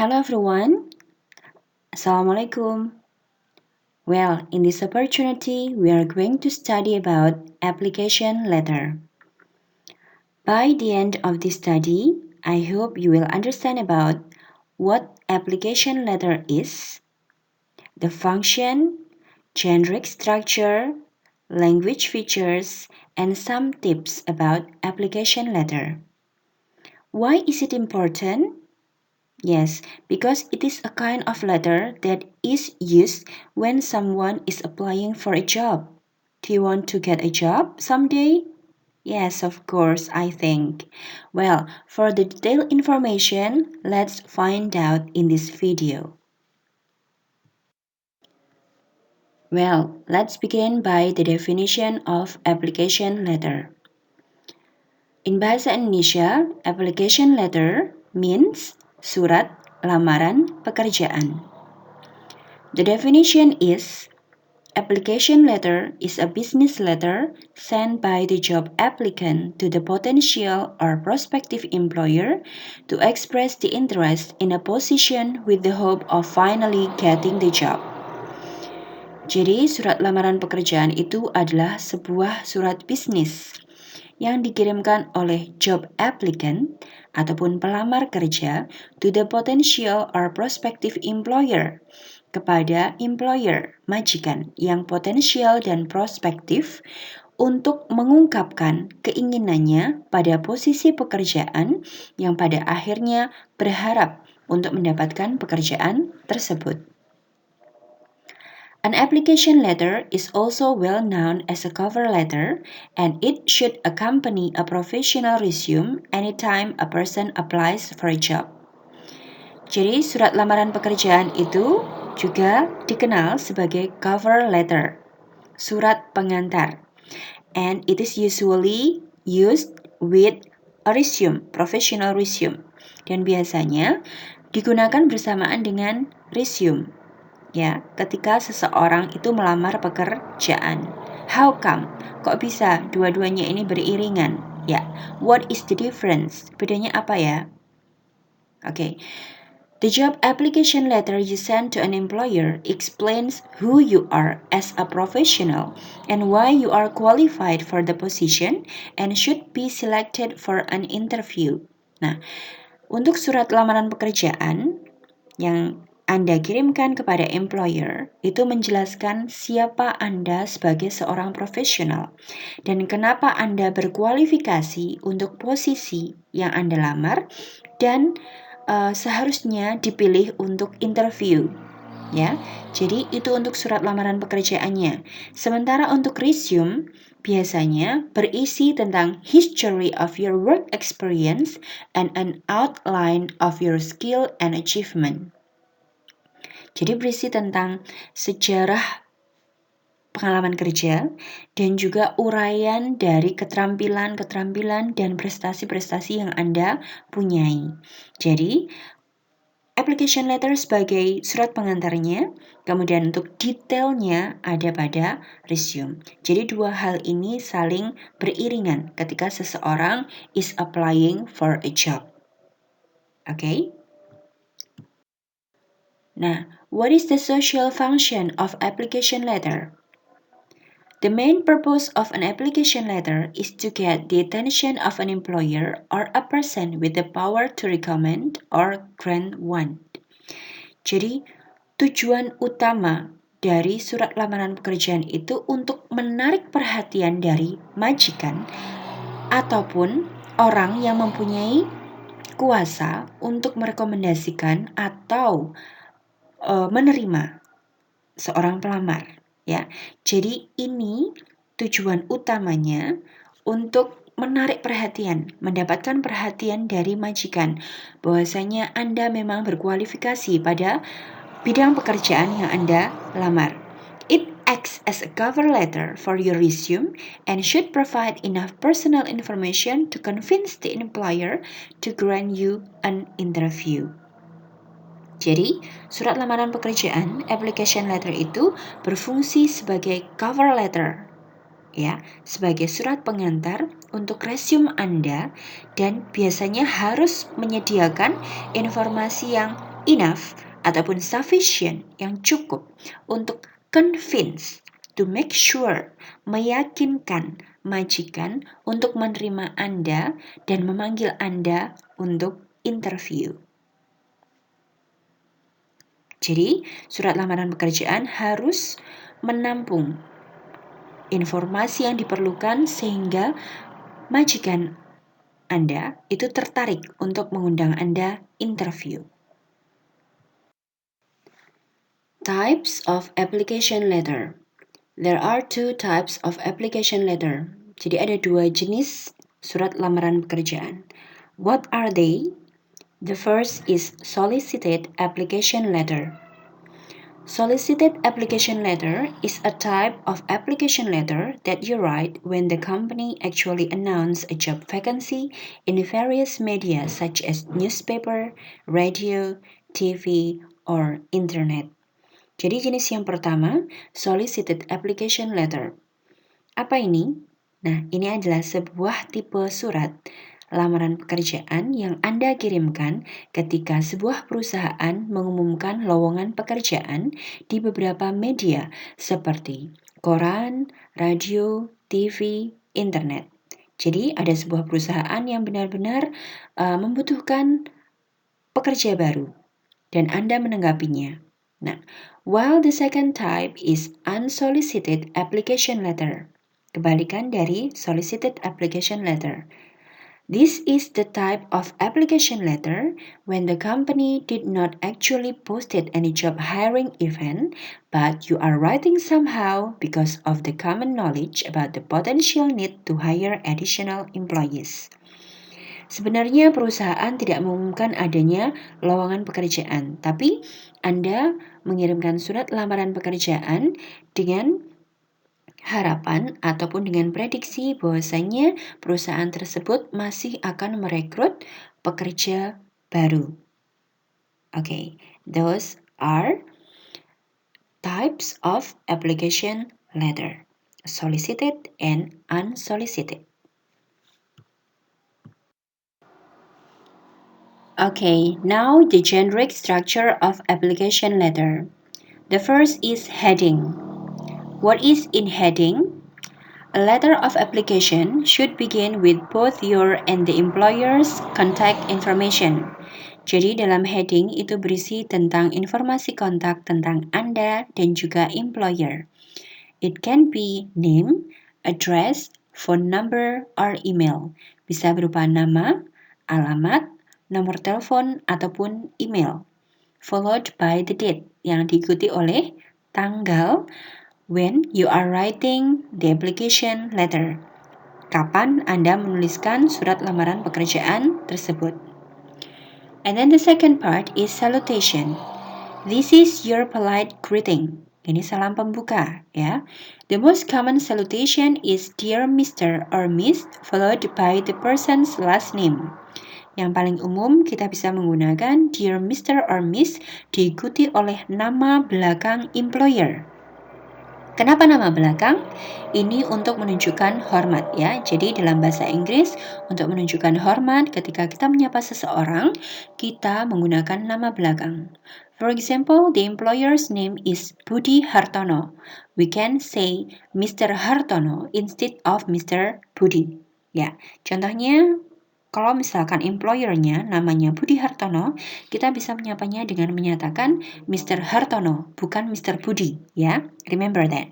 Hello everyone, Assalamualaikum. Well, in this opportunity, we are going to study about application letter. By the end of this study, I hope you will understand about what application letter is, the function, generic structure, language features, and some tips about application letter. Why is it important? Yes, because it is a kind of letter that is used when someone is applying for a job. Do you want to get a job someday? Yes, of course, I think. Well, for the detailed information, let's find out in this video. Well, let's begin by the definition of application letter. In Bahasa Indonesia, application letter means surat lamaran pekerjaan. The definition is, application letter is a business letter sent by the job applicant to the potential or prospective employer to express the interest in a position with the hope of finally getting the job. Jadi, surat lamaran pekerjaan itu adalah sebuah surat bisnis yang dikirimkan oleh job applicant ataupun pelamar kerja to the potential or prospective employer, kepada employer, majikan, yang potensial dan prospektif untuk mengungkapkan keinginannya pada posisi pekerjaan yang pada akhirnya berharap untuk mendapatkan pekerjaan tersebut. An application letter is also well known as a cover letter, and it should accompany a professional resume anytime a person applies for a job. Jadi, surat lamaran pekerjaan itu juga dikenal sebagai cover letter, surat pengantar, and it is usually used with a resume, professional resume, dan biasanya digunakan bersamaan dengan resume. Ya, ketika seseorang itu melamar pekerjaan. How come? Kok bisa dua-duanya ini beriringan? Ya, what is the difference? Bedanya apa ya? Okay. The job application letter you send to an employer explains who you are as a professional and why you are qualified for the position and should be selected for an interview. Nah, untuk surat lamaran pekerjaan yang Anda kirimkan kepada employer itu menjelaskan siapa Anda sebagai seorang profesional dan kenapa Anda berkualifikasi untuk posisi yang Anda lamar dan seharusnya dipilih untuk interview. Ya, jadi itu untuk surat lamaran pekerjaannya. Sementara untuk resume biasanya berisi tentang history of your work experience and an outline of your skill and achievement. Jadi berisi tentang sejarah pengalaman kerja dan juga uraian dari keterampilan dan prestasi-prestasi yang Anda punyai. Jadi, application letter sebagai surat pengantarnya, kemudian untuk detailnya ada pada resume. Jadi dua hal ini saling beriringan ketika seseorang is applying for a job. Okay? Nah, what is the social function of application letter? The main purpose of an application letter is to get the attention of an employer or a person with the power to recommend or grant one. Jadi, tujuan utama dari surat lamaran pekerjaan itu untuk menarik perhatian dari majikan ataupun orang yang mempunyai kuasa untuk merekomendasikan atau menerima seorang pelamar, ya. Jadi ini tujuan utamanya untuk menarik perhatian, mendapatkan perhatian dari majikan bahwasanya Anda memang berkualifikasi pada bidang pekerjaan yang Anda lamar. It acts as a cover letter for your resume and should provide enough personal information to convince the employer to grant you an interview. Jadi, surat lamaran pekerjaan, application letter itu berfungsi sebagai cover letter, ya, sebagai surat pengantar untuk resume Anda dan biasanya harus menyediakan informasi yang enough ataupun sufficient yang cukup untuk convince, to make sure, meyakinkan majikan untuk menerima Anda dan memanggil Anda untuk interview. Jadi, surat lamaran pekerjaan harus menampung informasi yang diperlukan sehingga majikan Anda itu tertarik untuk mengundang Anda interview. Types of application letter. There are two types of application letter. Jadi ada dua jenis surat lamaran pekerjaan. What are they? The first is solicited application letter. Solicited application letter is a type of application letter that you write when the company actually announces a job vacancy in various media such as newspaper, radio, TV, or internet. Jadi jenis yang pertama, solicited application letter. Apa ini? Nah, ini adalah sebuah tipe surat lamaran pekerjaan yang Anda kirimkan ketika sebuah perusahaan mengumumkan lowongan pekerjaan di beberapa media seperti koran, radio, TV, internet. Jadi ada sebuah perusahaan yang benar-benar membutuhkan pekerja baru dan Anda menanggapinya. Nah, while the second type is unsolicited application letter. Kebalikan dari solicited application letter. This is the type of application letter when the company did not actually posted any job hiring event, but you are writing somehow because of the common knowledge about the potential need to hire additional employees. Sebenarnya perusahaan tidak mengumumkan adanya lowongan pekerjaan, tapi Anda mengirimkan surat lamaran pekerjaan dengan harapan ataupun dengan prediksi bahwasanya perusahaan tersebut masih akan merekrut pekerja baru. Okay, those are types of application letter, solicited and unsolicited. Okay, now the generic structure of application letter. The first is heading. What is in heading? A letter of application should begin with both your and the employer's contact information. Jadi dalam heading itu berisi tentang informasi kontak tentang Anda dan juga employer. It can be name, address, phone number, or email. Bisa berupa nama, alamat, nomor telepon, ataupun email. Followed by the date yang diikuti oleh tanggal when you are writing the application letter. Kapan Anda menuliskan surat lamaran pekerjaan tersebut. And then the second part is salutation. This is your polite greeting. Ini salam pembuka, ya. The most common salutation is Dear Mr. or Miss followed by the person's last name. Yang paling umum kita bisa menggunakan Dear Mr. or Miss diikuti oleh nama belakang employer. Kenapa nama belakang? Ini untuk menunjukkan hormat ya. Jadi dalam bahasa Inggris untuk menunjukkan hormat ketika kita menyapa seseorang, kita menggunakan nama belakang. For example, the employer's name is Budi Hartono. We can say Mr. Hartono instead of Mr. Budi. Ya, contohnya kalau misalkan employer-nya namanya Budi Hartono, kita bisa menyapanya dengan menyatakan Mr. Hartono, bukan Mr. Budi, ya. Remember that.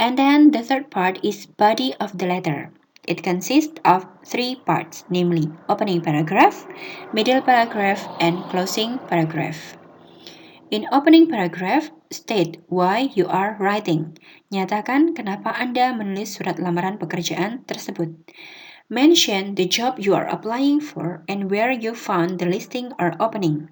And then the third part is body of the letter. It consists of three parts, namely opening paragraph, middle paragraph, and closing paragraph. In opening paragraph, state why you are writing. Nyatakan kenapa Anda menulis surat lamaran pekerjaan tersebut. Mention the job you are applying for and where you found the listing or opening.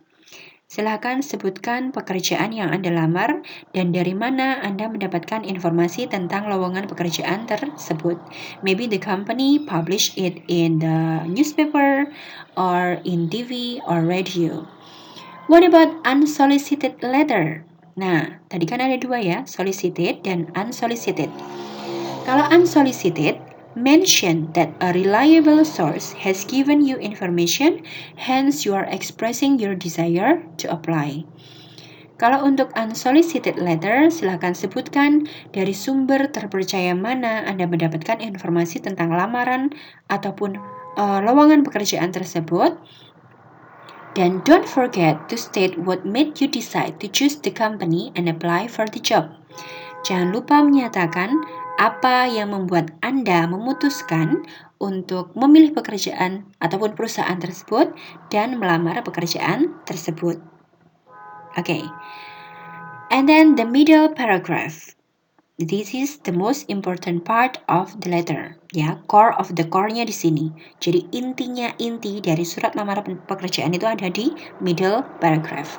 Silakan sebutkan pekerjaan yang Anda lamar dan dari mana Anda mendapatkan informasi tentang lowongan pekerjaan tersebut. Maybe the company published it in the newspaper or in TV or radio. What about unsolicited letter? Nah, tadi kan ada dua ya, solicited dan unsolicited. Kalau unsolicited, Mention that a reliable source has given you information, hence you are expressing your desire to apply. Kalau untuk unsolicited letter, silakan sebutkan dari sumber terpercaya mana Anda mendapatkan informasi tentang lamaran ataupun lowongan pekerjaan tersebut. Dan don't forget to state what made you decide to choose the company and apply for the job. Jangan lupa menyatakan apa yang membuat Anda memutuskan untuk memilih pekerjaan ataupun perusahaan tersebut dan melamar pekerjaan tersebut. Okay. And then the middle paragraph. This is the most important part of the letter. Ya, core of the core-nya di sini. Jadi inti dari surat lamaran pekerjaan itu ada di middle paragraph.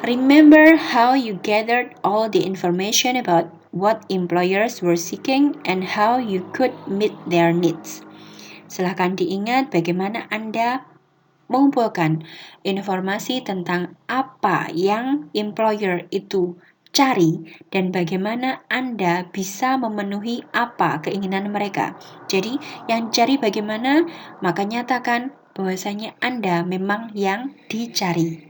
Remember how you gathered all the information about what employers were seeking and how you could meet their needs. Silahkan diingat bagaimana Anda mengumpulkan informasi tentang apa yang employer itu cari dan bagaimana Anda bisa memenuhi apa keinginan mereka. Jadi yang cari bagaimana, maka nyatakan bahwasanya Anda memang yang dicari.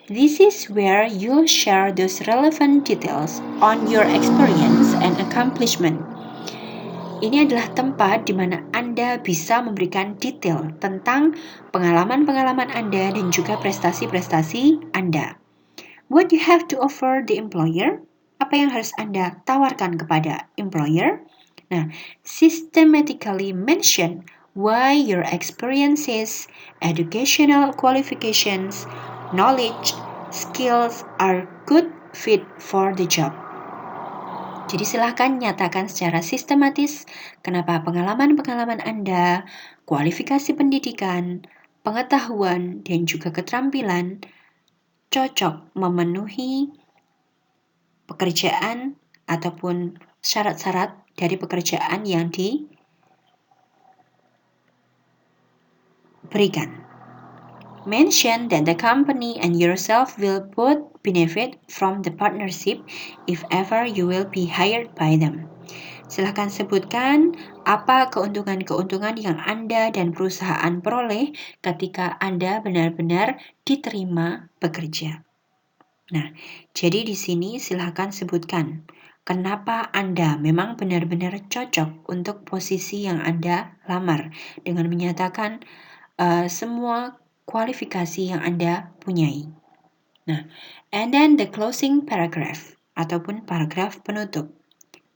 This is where you'll share those relevant details on your experience and accomplishment. Ini adalah tempat di mana Anda bisa memberikan detail tentang pengalaman-pengalaman Anda dan juga prestasi-prestasi Anda. What you have to offer the employer? Apa yang harus Anda tawarkan kepada employer? Nah, systematically mention why your experiences, educational qualifications, knowledge, skills are good fit for the job. Jadi silahkan nyatakan secara sistematis kenapa pengalaman-pengalaman Anda, kualifikasi pendidikan, pengetahuan, dan juga keterampilan cocok memenuhi pekerjaan ataupun syarat-syarat dari pekerjaan yang diberikan. Mention that the company and yourself will both benefit from the partnership if ever you will be hired by them. Silahkan sebutkan apa keuntungan-keuntungan yang Anda dan perusahaan peroleh ketika Anda benar-benar diterima bekerja. Nah, jadi di sini silahkan sebutkan kenapa Anda memang benar-benar cocok untuk posisi yang Anda lamar dengan menyatakan semua kualifikasi yang Anda punyai. Nah, and then the closing paragraph ataupun paragraf penutup.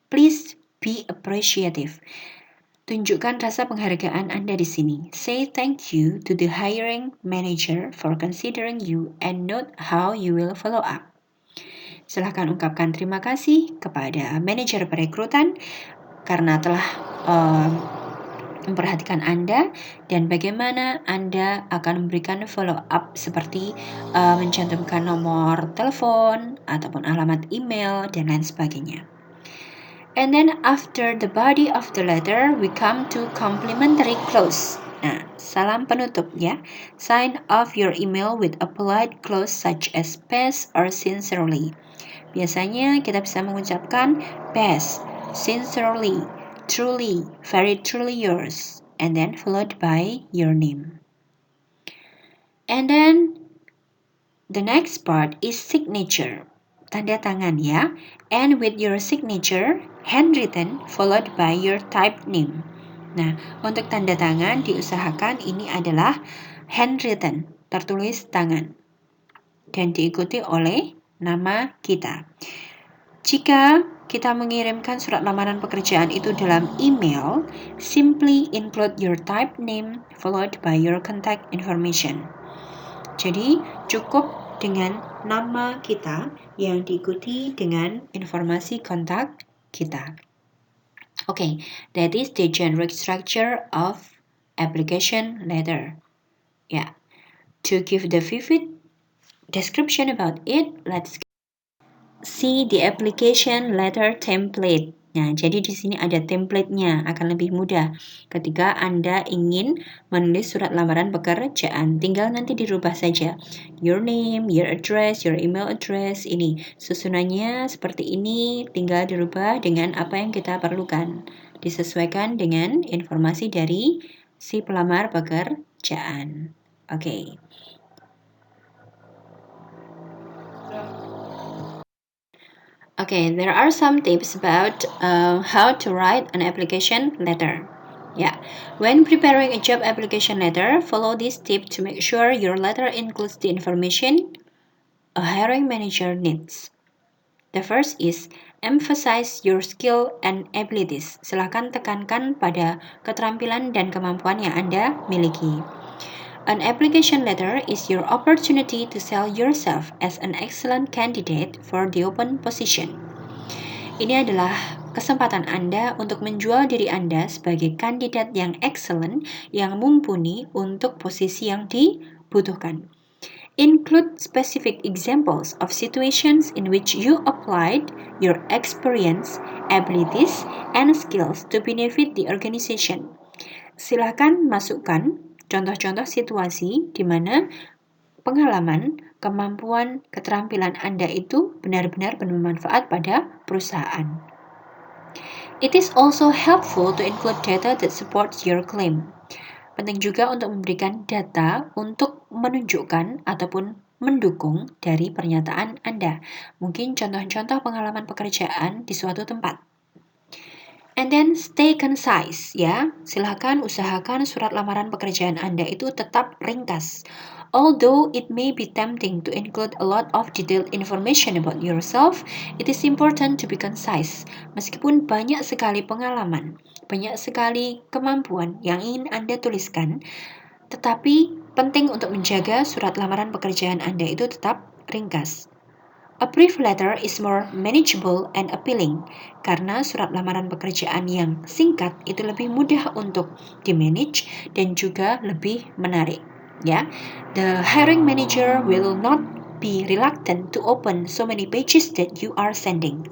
Please be appreciative. Tunjukkan rasa penghargaan Anda di sini. Say thank you to the hiring manager for considering you and note how you will follow up. Silahkan ungkapkan terima kasih kepada manajer perekrutan karena telah memperhatikan Anda dan bagaimana Anda akan memberikan follow up seperti mencantumkan nomor telepon ataupun alamat email dan lain sebagainya. And then after the body of the letter, we come to complimentary close. Nah, salam penutup ya. Sign off your email with a polite close such as best or sincerely. Biasanya kita bisa mengucapkan best, sincerely, truly, very truly yours, and then followed by your name. And then the next part is signature, tanda tangan ya. And with your signature, handwritten followed by your typed name. Nah, untuk tanda tangan diusahakan ini adalah handwritten, tertulis tangan, dan diikuti oleh nama kita. Jika kita mengirimkan surat lamaran pekerjaan itu dalam email, simply include your typed name followed by your contact information. Jadi, cukup dengan nama kita yang diikuti dengan informasi kontak kita. Okay, that is the generic structure of application letter. Yeah. To give the vivid description about it, let's see the application letter template. Nah, jadi di sini ada template-nya, akan lebih mudah ketika Anda ingin menulis surat lamaran pekerjaan. Tinggal nanti dirubah saja. Your name, your address, your email address, ini susunannya seperti ini, tinggal dirubah dengan apa yang kita perlukan. disesuaikan dengan informasi dari si pelamar pekerjaan. Oke. Okay, there are some tips about how to write an application letter. Yeah, when preparing a job application letter, follow this tip to make sure your letter includes the information a hiring manager needs. The first is emphasize your skill and abilities. Silakan tekankan pada keterampilan dan kemampuan yang Anda miliki. An application letter is your opportunity to sell yourself as an excellent candidate for the open position. Ini adalah kesempatan Anda untuk menjual diri Anda sebagai kandidat yang excellent, yang mumpuni untuk posisi yang dibutuhkan. Include specific examples of situations in which you applied your experience, abilities, and skills to benefit the organization. Silakan masukkan contoh-contoh situasi di mana pengalaman, kemampuan, keterampilan Anda itu benar-benar bermanfaat pada perusahaan. It is also helpful to include data that supports your claim. Penting juga untuk memberikan data untuk menunjukkan ataupun mendukung dari pernyataan Anda. Mungkin contoh-contoh pengalaman pekerjaan di suatu tempat. And then stay concise, ya. Silakan usahakan surat lamaran pekerjaan Anda itu tetap ringkas. Although it may be tempting to include a lot of detailed information about yourself, it is important to be concise. Meskipun banyak sekali pengalaman, banyak sekali kemampuan yang ingin Anda tuliskan, tetapi penting untuk menjaga surat lamaran pekerjaan Anda itu tetap ringkas. A brief letter is more manageable and appealing karena surat lamaran pekerjaan yang singkat itu lebih mudah untuk di-manage dan juga lebih menarik. Ya, the hiring manager will not be reluctant to open so many pages that you are sending.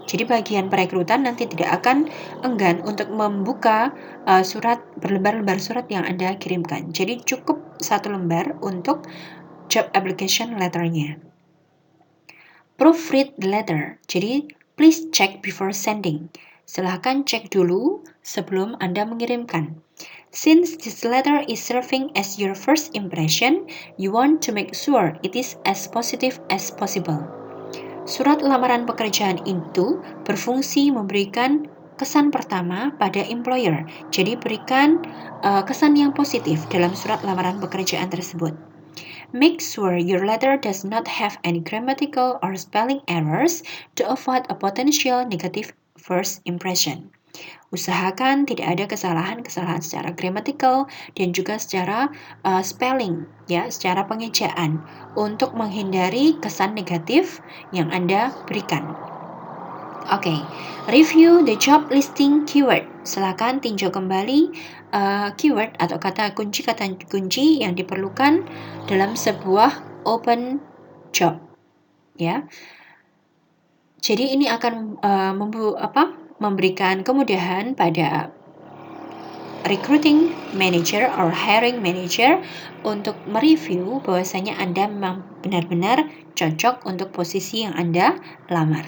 Jadi bagian perekrutan nanti tidak akan enggan untuk membuka surat berlembar-lembar surat yang Anda kirimkan. Jadi cukup satu lembar untuk job application letternya. Proofread the letter. Jadi, please check before sending. Silahkan cek dulu sebelum Anda mengirimkan. Since this letter is serving as your first impression, you want to make sure it is as positive as possible. Surat lamaran pekerjaan itu berfungsi memberikan kesan pertama pada employer. Jadi, berikan kesan yang positif dalam surat lamaran pekerjaan tersebut. Make sure your letter does not have any grammatical or spelling errors to avoid a potential negative first impression. Usahakan tidak ada kesalahan-kesalahan secara gramatikal dan juga secara spelling, ya, secara pengejaan untuk menghindari kesan negatif yang Anda berikan. Oke, review the job listing keyword. Silakan tinjau kembali keyword atau kata kunci yang diperlukan dalam sebuah open job. Ya, jadi ini akan memberikan kemudahan pada recruiting manager or hiring manager untuk mereview bahwasanya Anda memang benar-benar cocok untuk posisi yang Anda lamar.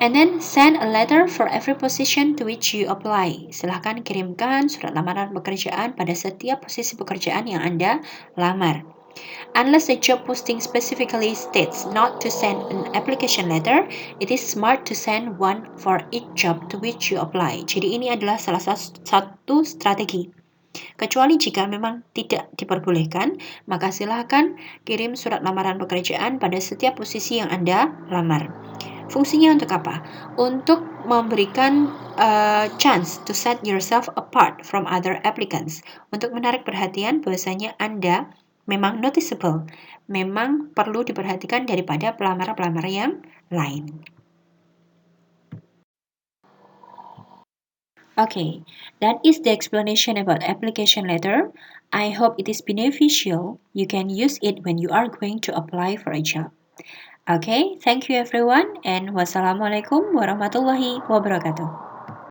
And then send a letter for every position to which you apply. Silahkan kirimkan surat lamaran pekerjaan pada setiap posisi pekerjaan yang Anda lamar. Unless the job posting specifically states not to send an application letter, it is smart to send one for each job to which you apply. Jadi ini adalah salah satu strategi. Kecuali jika memang tidak diperbolehkan, maka silahkan kirim surat lamaran pekerjaan pada setiap posisi yang Anda lamar. Fungsinya untuk apa? Untuk memberikan chance to set yourself apart from other applicants. Untuk menarik perhatian bahwasanya Anda memang noticeable, memang perlu diperhatikan daripada pelamar-pelamar yang lain. Okay, that is the explanation about application letter. I hope it is beneficial. You can use it when you are going to apply for a job. Okay, thank you everyone and wassalamualaikum warahmatullahi wabarakatuh.